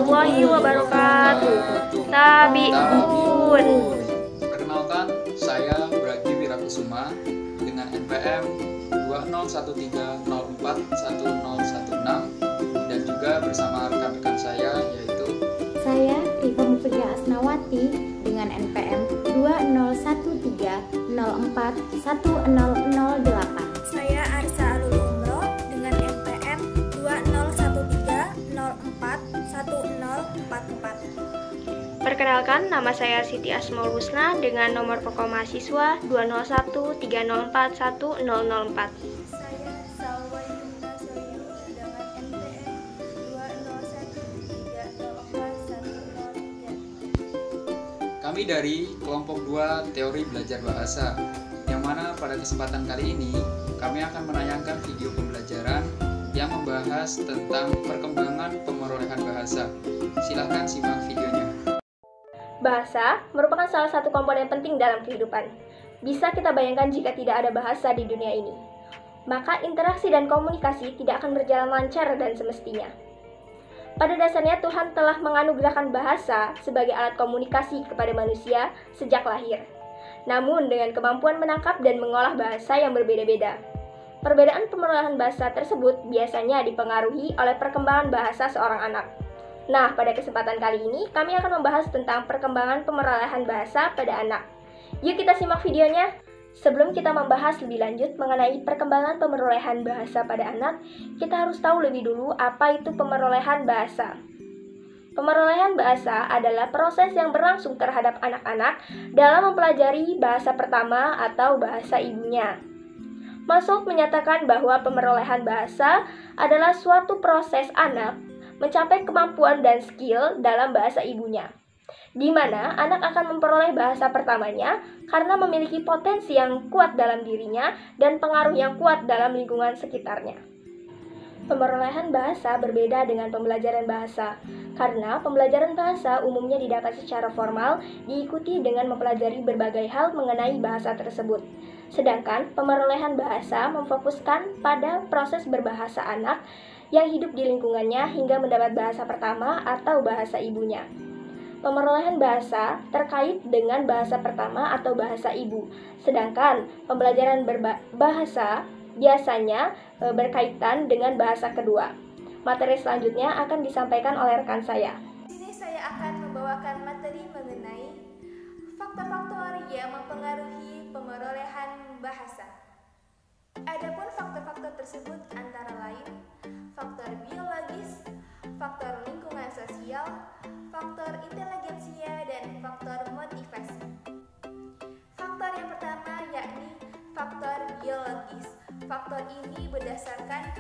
warahmatullahi wabarakatuh. Tabiun. Perkenalkan, saya Bragi Wirakusuma dengan NPM 2013041016 dan juga bersama rekan-rekan saya yaitu saya Rifa Mufidah Asnawati dengan NPM 2013041008. Saya Arsa Alul Umroh dengan NPM 2013041044. Perkenalkan, nama saya Siti Asmaul Husna dengan nomor pokok mahasiswa 20130411004. Saya Salwa Yumna Soyu dengan NPM 2013041043. kami dari kelompok 2 Teori Belajar Bahasa, yang mana pada kesempatan kali ini kami akan menayangkan video pembelajaran yang membahas tentang perkembangan pemerolehan bahasa. Silahkan simak videonya. Bahasa merupakan salah satu komponen penting dalam kehidupan. Bisa kita bayangkan jika tidak ada bahasa di dunia ini, maka interaksi dan komunikasi tidak akan berjalan lancar dan semestinya. Pada dasarnya Tuhan telah menganugerahkan bahasa sebagai alat komunikasi kepada manusia sejak lahir. Namun dengan kemampuan menangkap dan mengolah bahasa yang berbeda-beda. Perbedaan pemerolehan bahasa tersebut biasanya dipengaruhi oleh perkembangan bahasa seorang anak. Nah, pada kesempatan kali ini kami akan membahas tentang perkembangan pemerolehan bahasa pada anak. Yuk kita simak videonya. Sebelum kita membahas lebih lanjut mengenai perkembangan pemerolehan bahasa pada anak, kita harus tahu lebih dulu apa itu pemerolehan bahasa. Pemerolehan bahasa adalah proses yang berlangsung terhadap anak-anak dalam mempelajari bahasa pertama atau bahasa ibunya. Masuk menyatakan bahwa pemerolehan bahasa adalah suatu proses anak mencapai kemampuan dan skill dalam bahasa ibunya, di mana anak akan memperoleh bahasa pertamanya karena memiliki potensi yang kuat dalam dirinya dan pengaruh yang kuat dalam lingkungan sekitarnya. Pemerolehan bahasa berbeda dengan pembelajaran bahasa, karena pembelajaran bahasa umumnya didapat secara formal, diikuti dengan mempelajari berbagai hal mengenai bahasa tersebut. Sedangkan pemerolehan bahasa memfokuskan pada proses berbahasa anak yang hidup di lingkungannya hingga mendapat bahasa pertama atau bahasa ibunya. Pemerolehan bahasa terkait dengan bahasa pertama atau bahasa ibu, sedangkan pembelajaran bahasa biasanya berkaitan dengan bahasa kedua. Materi selanjutnya akan disampaikan oleh rekan saya. Di sini saya akan membawakan materi mengenai faktor-faktor yang mempengaruhi pemerolehan bahasa. Adapun faktor-faktor tersebut antara lain faktor biologis, faktor lingkungan sosial, faktor intelijensia, dan faktor motivasi. Faktor yang pertama yakni faktor biologis. Faktor ini berdasarkan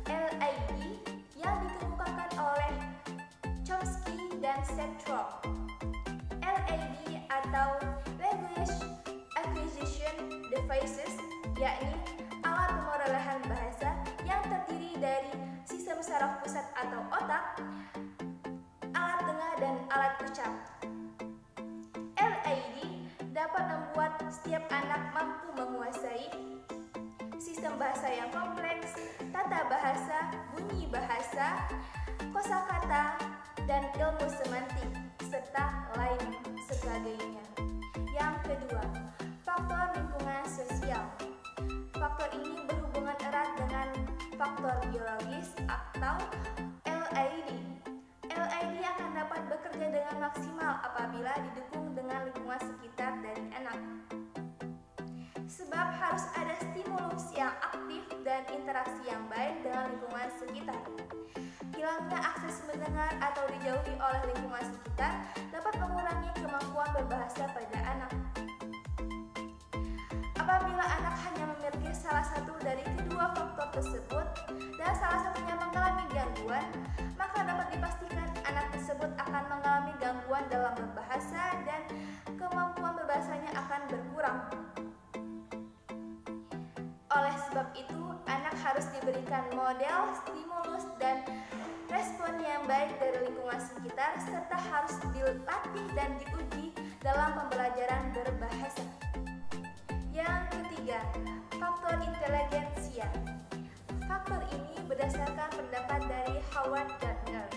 LID yang dikemukakan oleh Chomsky dan Central. LID atau Language Acquisition Devices yakni alat pemerolehan bahasa yang terdiri dari sistem saraf pusat atau otak, alat dengar, dan alat ucap. LID dapat membuat setiap anak mampu menguasai sistem bahasa yang kompleks, tata bahasa, bunyi bahasa, kosakata, dan ilmu semantik, serta lain sebagainya. Yang kedua, faktor lingkungan sosial. Faktor ini berhubungan erat dengan faktor biologis atau LID. LID akan dapat bekerja dengan maksimal apabila didukung dengan lingkungan sekitar dari anak. Sebab harus ada stimulus yang aktif dan interaksi yang baik dengan lingkungan sekitar. Hilangnya akses mendengar atau dijauhi oleh lingkungan sekitar dapat mengurangi kemampuan berbahasa pada anak. Apabila anak hanya memiliki salah satu dari kedua faktor tersebut dan salah satunya mengalami gangguan, maka dapat dipastikan anak tersebut akan mengalami gangguan dalam berbahasa dan kemampuan berbahasanya akan berkurang. Oleh sebab itu, anak harus diberikan model, stimulus, dan respon yang baik dari lingkungan sekitar serta harus dilatih dan diuji dalam pembelajaran berbahasa. Yang ketiga, faktor intelijensia. Faktor ini berdasarkan pendapat dari Howard Gardner.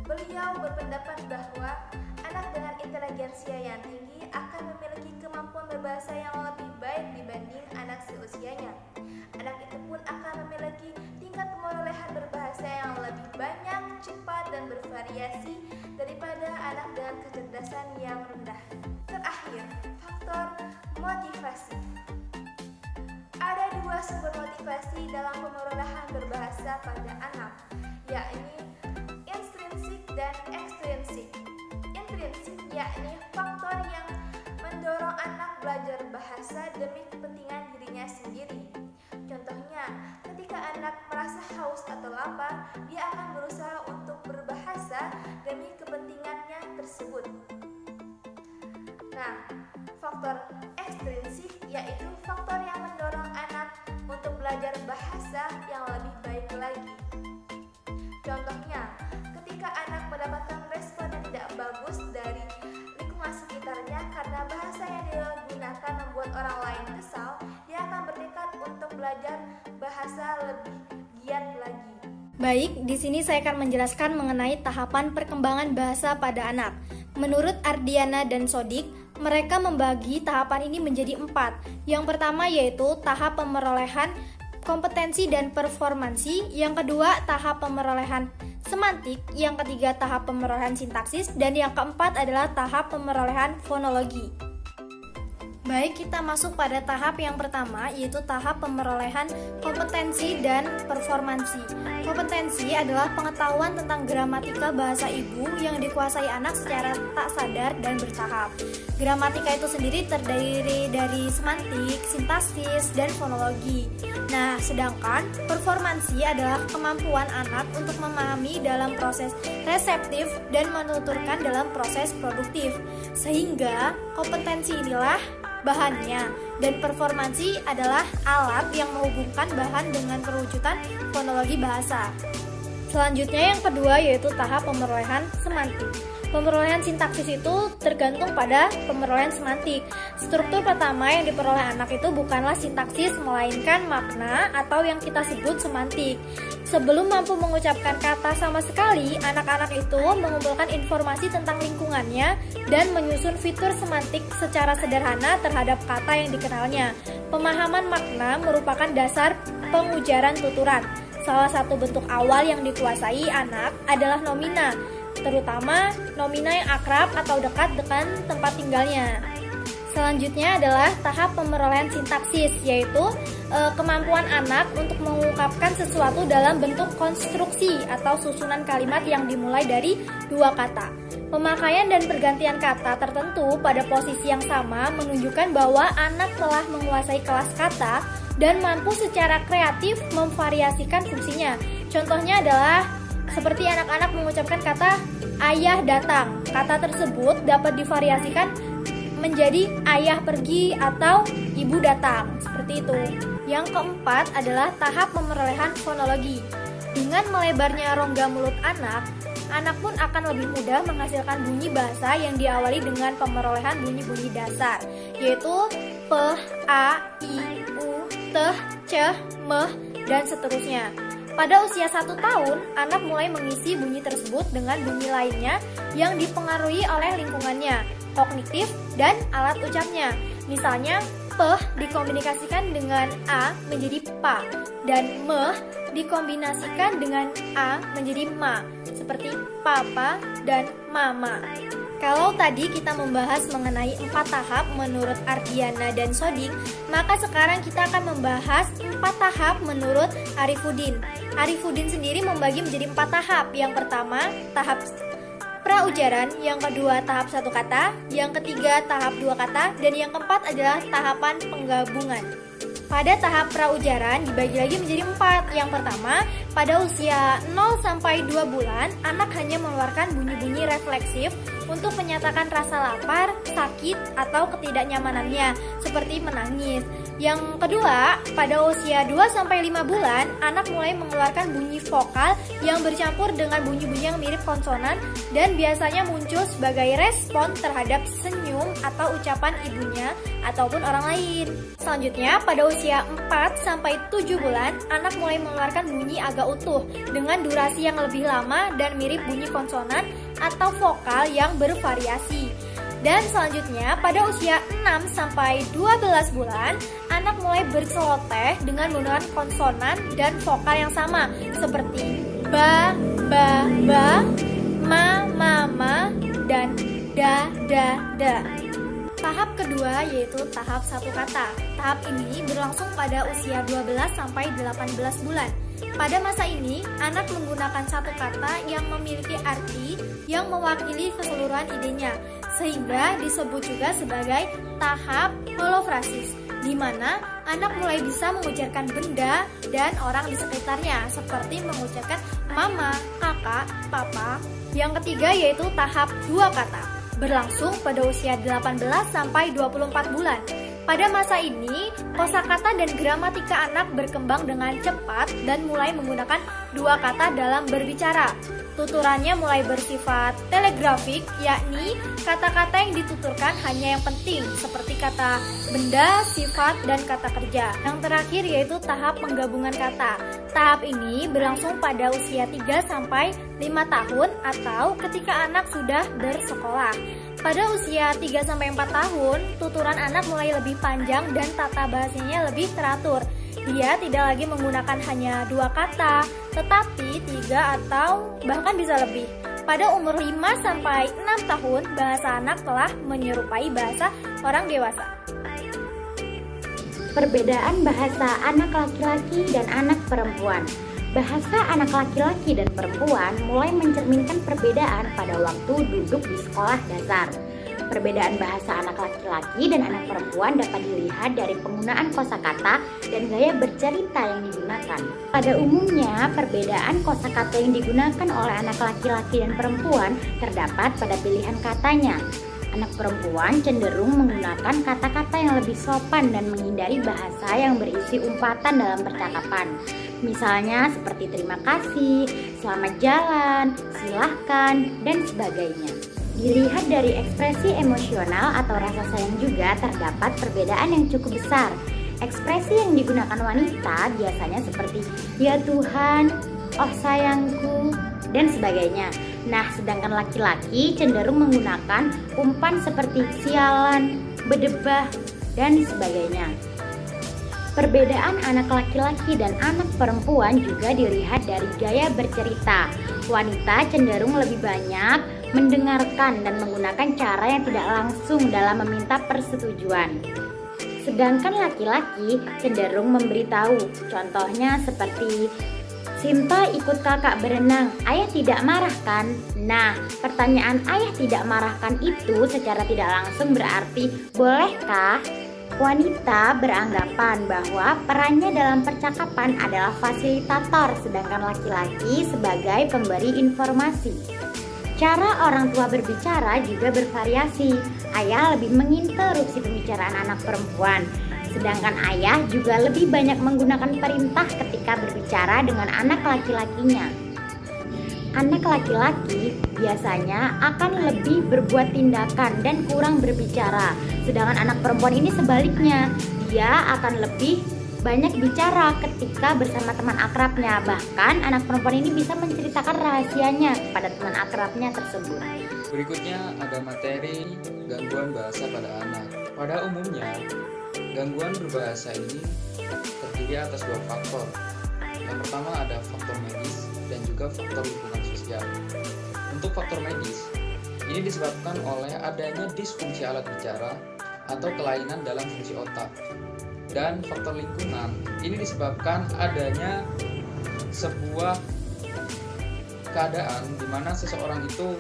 Beliau Beliau berpendapat bahwa anak dengan inteligensia yang tinggi akan memiliki kemampuan berbahasa yang lebih baik dibanding anak seusianya. Anak itu pun akan memiliki tingkat pemerolehan berbahasa yang lebih banyak, cepat, dan bervariasi daripada anak dengan kecerdasan yang rendah. Terakhir, faktor motivasi. Ada dua sumber motivasi dalam pemerolehan berbahasa pada anak, yakni intrinsik dan ekstrinsik. Intrinsik yakni faktor yang mendorong anak belajar bahasa demi kepentingan dirinya sendiri. Contohnya, ketika anak merasa haus atau lapar, dia akan berusaha untuk berbahasa demi kepentingannya tersebut. Nah, faktor ekstrinsik yaitu faktor yang mendorong anak untuk belajar bahasa yang lebih baik lagi. Contohnya, ketika anak mendapatkan respon yang tidak bagus dari lingkungan sekitarnya karena bahasa yang dia gunakan membuat orang lain kesal, dia akan bertekad untuk belajar bahasa lebih giat lagi. Baik, di sini saya akan menjelaskan mengenai tahapan perkembangan bahasa pada anak. Menurut Ardiana dan Sodik, mereka membagi tahapan ini menjadi 4. Yang pertama yaitu tahap pemerolehan kompetensi dan performansi, yang kedua tahap pemerolehan semantik, yang ketiga tahap pemerolehan sintaksis, dan yang keempat adalah tahap pemerolehan fonologi. Baik, kita masuk pada tahap yang pertama, yaitu tahap pemerolehan kompetensi dan performansi. Kompetensi adalah pengetahuan tentang gramatika bahasa ibu yang dikuasai anak secara tak sadar dan bertahap. Gramatika itu sendiri terdiri dari semantik, sintaksis, dan fonologi. Nah, sedangkan performansi adalah kemampuan anak untuk memahami dalam proses reseptif dan menuturkan dalam proses produktif. Sehingga kompetensi inilah bahannya, dan performansi adalah alat yang menghubungkan bahan dengan perwujudan fonologi bahasa. Selanjutnya yang kedua yaitu tahap pemerolehan semantik. Pemerolehan sintaksis itu tergantung pada pemerolehan semantik. Struktur pertama yang diperoleh anak itu bukanlah sintaksis, melainkan makna atau yang kita sebut semantik. Sebelum mampu mengucapkan kata sama sekali, anak-anak itu mengumpulkan informasi tentang lingkungannya dan menyusun fitur semantik secara sederhana terhadap kata yang dikenalnya. Pemahaman makna merupakan dasar pengujaran tuturan. Salah satu bentuk awal yang dikuasai anak adalah nomina, terutama nomina yang akrab atau dekat dengan tempat tinggalnya. Selanjutnya adalah tahap pemerolehan sintaksis, yaitu kemampuan anak untuk mengungkapkan sesuatu dalam bentuk konstruksi atau susunan kalimat yang dimulai dari dua kata. Pemakaian dan pergantian kata tertentu pada posisi yang sama menunjukkan bahwa anak telah menguasai kelas kata dan mampu secara kreatif memvariasikan fungsinya. Contohnya adalah seperti anak-anak mengucapkan kata ayah datang. Kata tersebut dapat divariasikan menjadi ayah pergi atau ibu datang, seperti itu. Yang keempat adalah tahap pemerolehan fonologi. Dengan melebarnya rongga mulut anak pun akan lebih mudah menghasilkan bunyi bahasa yang diawali dengan pemerolehan bunyi-bunyi dasar, yaitu p, a, i, u, t, c, m, dan seterusnya. Pada usia 1 tahun, anak mulai mengisi bunyi tersebut dengan bunyi lainnya yang dipengaruhi oleh lingkungannya, kognitif, dan alat ucapnya. Misalnya, p dikombinasikan dengan a menjadi pa, dan me dikombinasikan dengan a menjadi ma, seperti papa dan mama. Kalau tadi kita membahas mengenai 4 tahap menurut Ardiana dan Sodik, maka sekarang kita akan membahas 4 tahap menurut Arifudin. Arifudin sendiri membagi menjadi 4 tahap. Yang pertama, tahap praujaran, yang kedua tahap 1 kata, yang ketiga tahap 2 kata, dan yang keempat adalah tahapan penggabungan. Pada tahap praujaran dibagi lagi menjadi 4. Yang pertama, pada usia 0-2 bulan, anak hanya mengeluarkan bunyi-bunyi refleksif untuk menyatakan rasa lapar, sakit, atau ketidaknyamanannya, seperti menangis. Yang kedua, pada usia 2-5 bulan, anak mulai mengeluarkan bunyi vokal yang bercampur dengan bunyi-bunyi yang mirip konsonan dan biasanya muncul sebagai respon terhadap senyum atau ucapan ibunya ataupun orang lain. Selanjutnya, pada usia 4-7 bulan, anak mulai mengeluarkan bunyi agak utuh dengan durasi yang lebih lama dan mirip bunyi konsonan atau vokal yang bervariasi. Dan selanjutnya, pada usia 6-12 bulan, anak mulai berceloteh dengan menggunakan konsonan dan vokal yang sama, seperti ba, ba, ba, ma, dan da. Tahap kedua yaitu tahap satu kata. Tahap ini berlangsung pada usia 12-18 bulan. Pada masa ini, anak menggunakan satu kata yang memiliki arti yang mewakili keseluruhan idenya, sehingga disebut juga sebagai tahap holofrasis, di mana anak mulai bisa mengucapkan benda dan orang di sekitarnya, seperti mengucapkan mama, kakak, papa. Yang ketiga yaitu tahap dua kata, berlangsung pada usia 18-24 bulan. Pada masa ini, kosakata dan gramatika anak berkembang dengan cepat dan mulai menggunakan dua kata dalam berbicara. Tuturannya mulai bersifat telegrafik, yakni kata-kata yang dituturkan hanya yang penting, seperti kata benda, sifat, dan kata kerja. Yang terakhir yaitu tahap penggabungan kata. Tahap ini berlangsung pada usia 3-5 tahun atau ketika anak sudah bersekolah. Pada usia 3-4 tahun, tuturan anak mulai lebih panjang dan tata bahasanya lebih teratur. Dia tidak lagi menggunakan hanya dua kata, tetapi 3 atau bahkan bisa lebih. Pada umur 5-6 tahun, bahasa anak telah menyerupai bahasa orang dewasa. Perbedaan bahasa anak laki-laki dan anak perempuan. Bahasa anak laki-laki dan perempuan mulai mencerminkan perbedaan pada waktu duduk di sekolah dasar. Perbedaan bahasa anak laki-laki dan anak perempuan dapat dilihat dari penggunaan kosakata dan gaya bercerita yang digunakan. Pada umumnya, perbedaan kosakata yang digunakan oleh anak laki-laki dan perempuan terdapat pada pilihan katanya. Anak perempuan cenderung menggunakan kata-kata yang lebih sopan dan menghindari bahasa yang berisi umpatan dalam percakapan. Misalnya seperti terima kasih, selamat jalan, silahkan, dan sebagainya. Dilihat dari ekspresi emosional atau rasa sayang juga terdapat perbedaan yang cukup besar. Ekspresi yang digunakan wanita biasanya seperti ya Tuhan, oh sayangku, dan sebagainya. Nah, sedangkan laki-laki cenderung menggunakan umpan seperti sialan, bedebah, dan sebagainya. Perbedaan anak laki-laki dan anak perempuan juga dilihat dari gaya bercerita. Wanita cenderung lebih banyak mendengarkan dan menggunakan cara yang tidak langsung dalam meminta persetujuan. Sedangkan laki-laki cenderung memberitahu, contohnya seperti Sinta ikut kakak berenang, ayah tidak marah kan? Nah, pertanyaan ayah tidak marah kan itu secara tidak langsung berarti bolehkah? Wanita beranggapan bahwa perannya dalam percakapan adalah fasilitator, sedangkan laki-laki sebagai pemberi informasi. Cara orang tua berbicara juga bervariasi. Ayah lebih menginterupsi pembicaraan anak perempuan, sedangkan ayah juga lebih banyak menggunakan perintah ketika berbicara dengan anak laki-lakinya. Anak laki-laki biasanya akan lebih berbuat tindakan dan kurang berbicara, sedangkan anak perempuan ini sebaliknya, dia akan lebih banyak bicara ketika bersama teman akrabnya. Bahkan anak perempuan ini bisa menceritakan rahasianya kepada teman akrabnya tersebut. Berikutnya ada materi gangguan bahasa pada anak. Pada umumnya, gangguan berbahasa ini terdiri atas dua faktor. Yang pertama ada faktor medis dan juga faktor lingkungan sosial. Untuk faktor medis, ini disebabkan oleh adanya disfungsi alat bicara atau kelainan dalam fungsi otak. Dan faktor lingkungan, ini disebabkan adanya sebuah keadaan di mana seseorang itu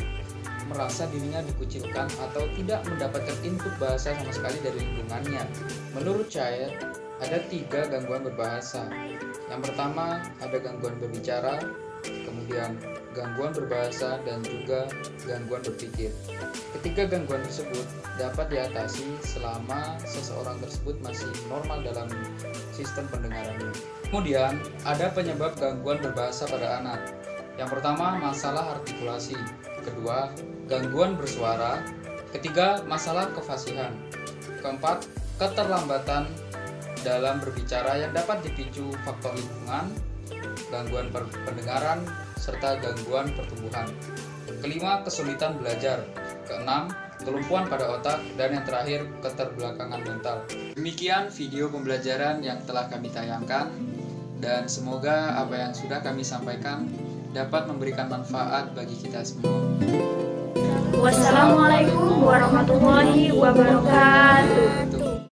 merasa dirinya dikucilkan atau tidak mendapatkan input bahasa sama sekali dari lingkungannya. Menurut saya, ada 3 gangguan berbahasa. Yang pertama ada gangguan berbicara, kemudian gangguan berbahasa, dan juga gangguan berpikir. Ketiga gangguan tersebut dapat diatasi selama seseorang tersebut masih normal dalam sistem pendengarannya. Kemudian, ada penyebab gangguan berbahasa pada anak. Yang pertama, masalah artikulasi. Kedua, gangguan bersuara. Ketiga, masalah kefasihan. Keempat, keterlambatan dalam berbicara yang dapat dipicu faktor lingkungan, gangguan pendengaran, serta gangguan pertumbuhan. Kelima, kesulitan belajar. Keenam, kelumpuhan pada otak. Dan yang terakhir, keterbelakangan mental. Demikian video pembelajaran yang telah kami tayangkan, dan semoga apa yang sudah kami sampaikan dapat memberikan manfaat bagi kita semua. Wassalamualaikum warahmatullahi wabarakatuh.